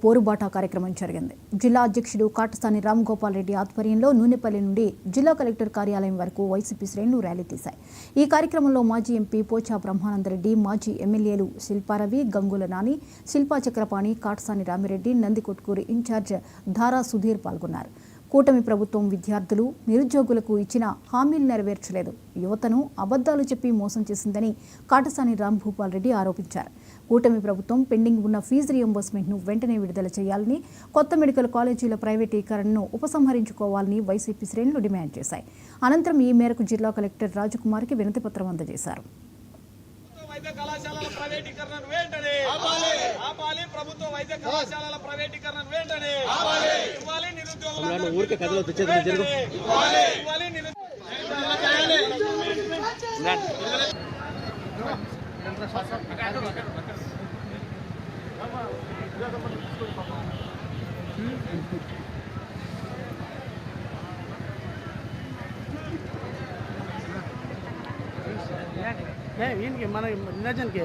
పోరుబాట కార్యక్రమం జరిగింది. జిల్లా అధ్యక్షుడు కాటసాని రామ్ గోపాల్ రెడ్డి ఆధ్వర్యంలో నూనెపల్లి నుండి జిల్లా కలెక్టర్ కార్యాలయం వరకు వైసీపీ శ్రేణులు ర్యాలీ తీశాయి. ఈ కార్యక్రమంలో మాజీ ఎంపీ పోచా బ్రహ్మానందరెడ్డి, మాజీ ఎమ్మెల్యేలు శిల్పారవి, గంగుల నాని, శిల్పా చక్రపాణి, కాటసాని రామిరెడ్డి, నందికొట్కూరు ఇన్ఛార్జ్ ధారా సుధీర్ పాల్గొన్నారు. కూటమి ప్రభుత్వం విద్యార్థులు, నిరుద్యోగులకు ఇచ్చిన హామీలు నెరవేర్చలేదు, యువతను అబద్దాలు చెప్పి మోసం చేసిందని కాటసాని రామ్ భూపాల్ రెడ్డి ఆరోపించారు. కూటమి ప్రభుత్వం పెండింగ్ ఉన్న ఫీజు రియంబర్స్మెంట్ను వెంటనే విడుదల చేయాలని, కొత్త మెడికల్ కాలేజీల ప్రైవేటీకరణను ఉపసంహరించుకోవాలని వైసీపీ శ్రేణులు డిమాండ్ చేశాయి. అనంతరం ఈ మేరకు జిల్లా కలెక్టర్ రాజకుమార్కి వినతిపత్రం అందజేశారు. వైద్య కళాశాలల ప్రైవేటీకరణను వెంటనే ఆపాలి. ప్రభుత్వ వైద్య కళాశాలల ప్రైవేటీకరణను వెంటనే ఇవ్వాలి. నిరుద్యోగులకు ఊరికే కథలో తెచ్చేది ఇవ్వాలి. మన నిరంజన్కి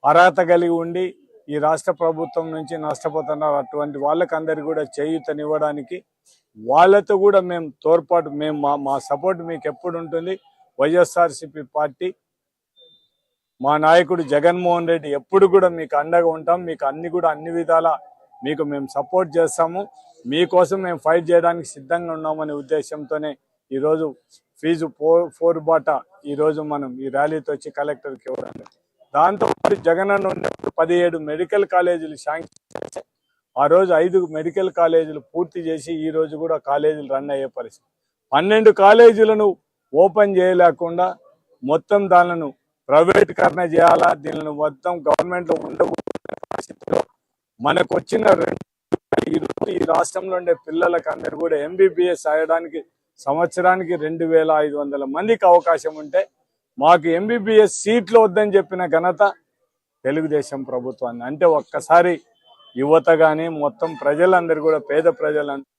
అర్హత కలిగి ఉండి ఈ రాష్ట్ర ప్రభుత్వం నుంచి నష్టపోతున్నారు. అటువంటి వాళ్ళకందరికీ కూడా చేయూతనివ్వడానికి వాళ్ళతో కూడా మేము తోడ్పాటు మా సపోర్ట్ మీకు ఎప్పుడు ఉంటుంది. వైఎస్ఆర్సీపీ పార్టీ, మా నాయకుడు జగన్మోహన్ రెడ్డి ఎప్పుడు కూడా మీకు అండగా ఉంటాం. మీకు అన్ని విధాల మీకు మేము సపోర్ట్ చేస్తాము. మీకోసం మేము ఫైట్ చేయడానికి సిద్ధంగా ఉన్నామనే ఉద్దేశంతోనే ఈరోజు ఫీజు పోరుబాట ఈరోజు మనం ఈ ర్యాలీతో వచ్చి కలెక్టర్కి ఇవ్వడం. దాంతో జగనన్న ఉన్నప్పుడు 17 మెడికల్ కాలేజీలు శాంక్షన్ చేసి ఆ రోజు 5 మెడికల్ కాలేజీలు పూర్తి చేసి ఈ రోజు కూడా కాలేజీలు రన్ అయ్యే పరిస్థితి. 12 కాలేజీలను ఓపెన్ చేయలేకుండా మొత్తం దానిలను ప్రైవేటీకరణ చేయాలా, దీనిని మొత్తం గవర్నమెంట్లో ఉండకూడని పరిస్థితిలో మనకు వచ్చిన ఈ రాష్ట్రంలో ఉండే పిల్లలకు అందరు కూడా ఎంబీబీఎస్ అయ్యడానికి సంవత్సరానికి 2500 మందికి అవకాశం ఉంటే మాకు ఎంబీబీఎస్ సీట్లు వద్దని చెప్పిన ఘనత తెలుగుదేశం ప్రభుత్వాన్ని. అంటే ఒక్కసారి యువత కానీ మొత్తం ప్రజలందరూ కూడా పేద ప్రజలందరూ